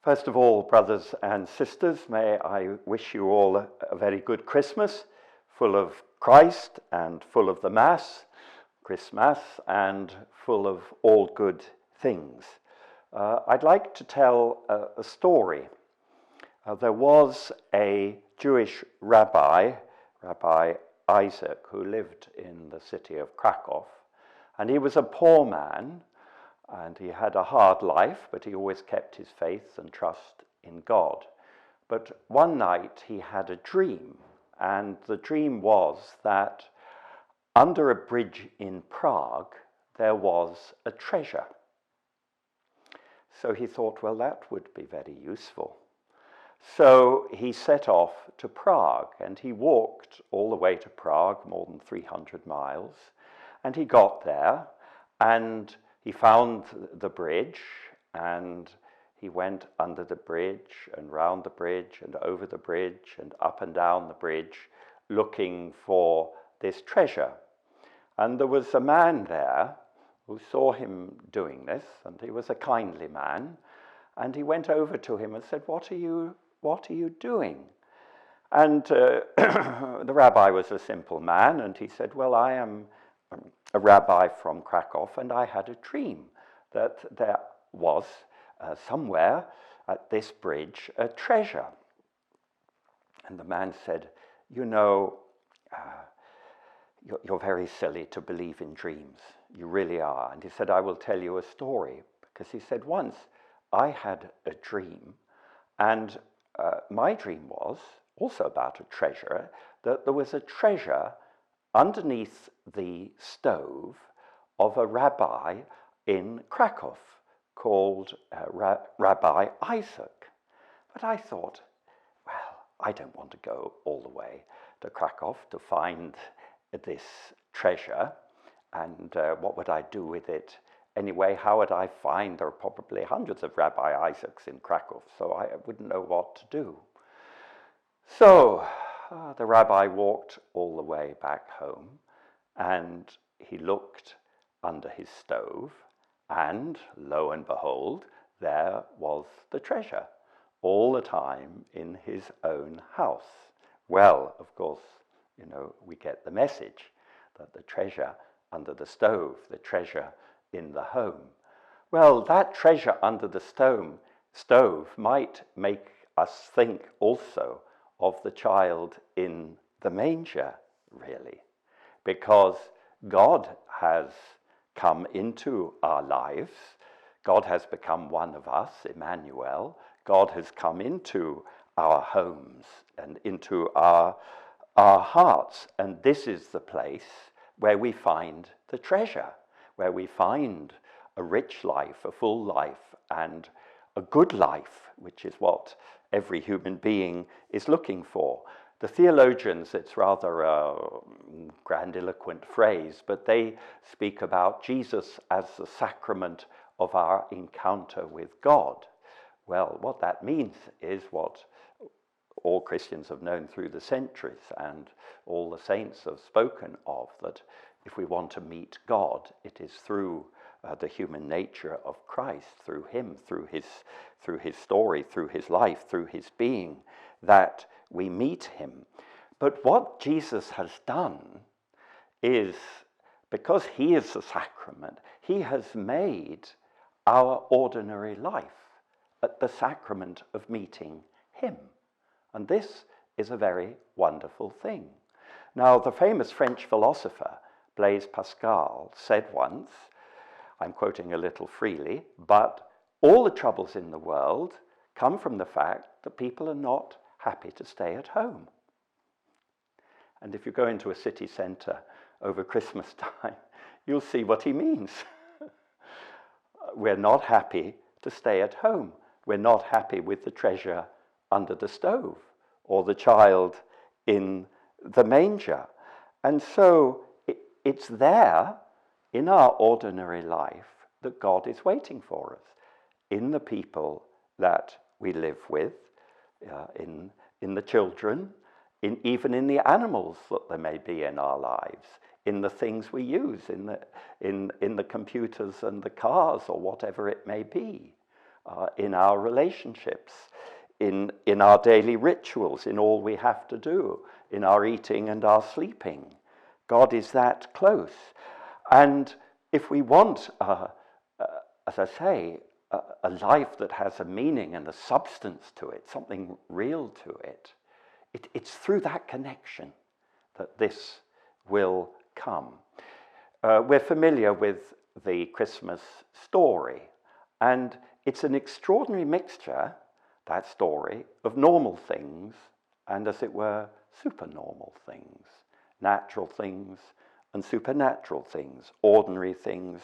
First of all, brothers and sisters, may I wish you all a very good Christmas, full of Christ and full of the Mass, Christmas, and full of all good things. I'd like to tell a story. There was a Jewish rabbi, Rabbi Isaac, who lived in the city of Krakow, and he was a poor man, and he had a hard life, but he always kept his faith and trust in God. But one night he had a dream, and the dream was that under a bridge in Prague there was a treasure. So he thought, well, that would be very useful. So he set off to Prague, and he walked all the way to Prague, more than 300 miles, and he got there, and he found the bridge, and he went under the bridge and round the bridge and over the bridge and up and down the bridge looking for this treasure. And there was a man there who saw him doing this, and he was a kindly man, and he went over to him and said, What are you doing? And the rabbi was a simple man, and he said, well, I am a rabbi from Krakow, and I had a dream that there was somewhere at this bridge a treasure. And the man said, you're very silly to believe in dreams. You really are. And he said, I will tell you a story. Because he said, once I had a dream, and my dream was also about a treasure, that there was a treasure underneath the stove of a rabbi in Krakow called Rabbi Isaac. But I thought, well, I don't want to go all the way to Krakow to find this treasure, and what would I do with it anyway? How would I find? There are probably hundreds of Rabbi Isaacs in Krakow, so I wouldn't know what to do. So the rabbi walked all the way back home, and he looked under his stove, and lo and behold, there was the treasure, all the time in his own house. Well, of course, we get the message that the treasure under the stove, the treasure in the home. Well, that treasure under the stove might make us think also of the child in the manger, really, because God has come into our lives. God has become one of us, Emmanuel. God has come into our homes and into our hearts, and this is the place where we find the treasure, where we find a rich life, a full life, and a good life, which is what every human being is looking for. The theologians, it's rather a grandiloquent phrase, but they speak about Jesus as the sacrament of our encounter with God. Well, what that means is what all Christians have known through the centuries, and all the saints have spoken of, that if we want to meet God, it is through the human nature of Christ, through him, through his story, through his life, through his being, that we meet him. But what Jesus has done is, because he is the sacrament, he has made our ordinary life at the sacrament of meeting him. And this is a very wonderful thing. Now, the famous French philosopher Blaise Pascal said once, I'm quoting a little freely, but all the troubles in the world come from the fact that people are not happy to stay at home. And if you go into a city centre over Christmas time, you'll see what he means. We're not happy to stay at home. We're not happy with the treasure under the stove or the child in the manger. And so it's there in our ordinary life that God is waiting for us, in the people that we live with, in the children, even in the animals that there may be in our lives, in the things we use, in the computers and the cars or whatever it may be. in our relationships, in our daily rituals, in all we have to do, in our eating and our sleeping. God is that close. And if we want, as I say, a life that has a meaning and a substance to it, something real to it, it's through that connection that this will come. We're familiar with the Christmas story, and it's an extraordinary mixture, that story, of normal things and, as it were, supernormal things, natural things and supernatural things, ordinary things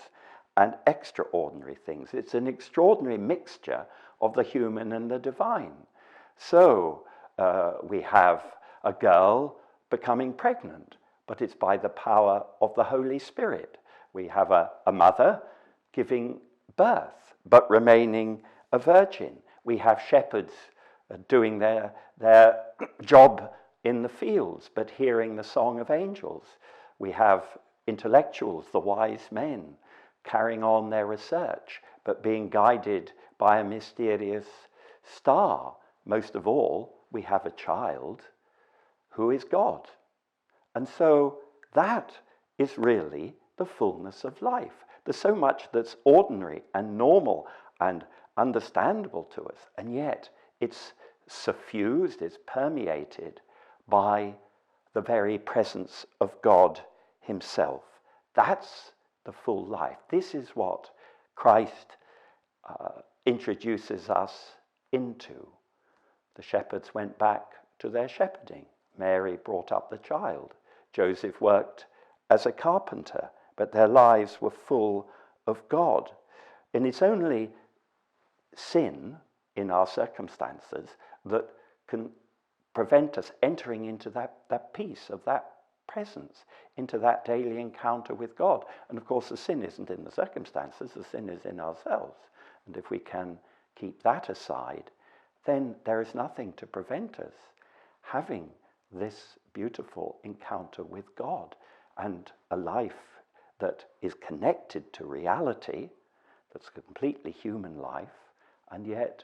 and extraordinary things. It's an extraordinary mixture of the human and the divine. So we have a girl becoming pregnant, but it's by the power of the Holy Spirit. We have a mother giving birth, but remaining a virgin. We have shepherds doing their job in the fields, but hearing the song of angels. We have intellectuals, the wise men, carrying on their research, but being guided by a mysterious star. Most of all, we have a child who is God. And so that is really the fullness of life. There's so much that's ordinary and normal and understandable to us, and yet it's suffused, it's permeated by the very presence of God himself. That's the full life. This is what Christ introduces us into. The shepherds went back to their shepherding. Mary brought up the child. Joseph worked as a carpenter, but their lives were full of God. And it's only sin in our circumstances that can prevent us entering into that peace of that presence, into that daily encounter with God. And of course, the sin isn't in the circumstances, the sin is in ourselves. And if we can keep that aside, then there is nothing to prevent us having this beautiful encounter with God and a life that is connected to reality, that's a completely human life, and yet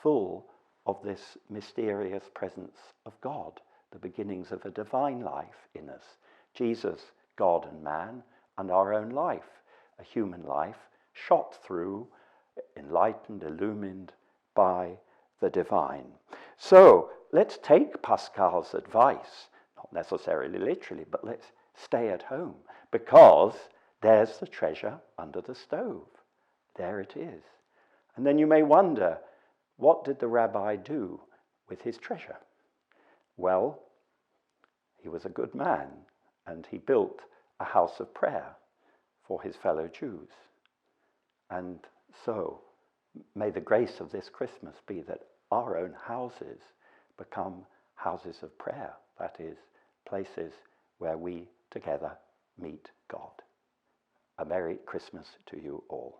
full of this mysterious presence of God, the beginnings of a divine life in us. Jesus, God and man, and our own life, a human life shot through, enlightened, illumined by the divine. So let's take Pascal's advice, not necessarily literally, but let's stay at home, because there's the treasure under the stove. There it is. And then you may wonder, what did the rabbi do with his treasure? Well, he was a good man, and he built a house of prayer for his fellow Jews. And so, may the grace of this Christmas be that our own houses become houses of prayer, that is, places where we together meet God. A Merry Christmas to you all.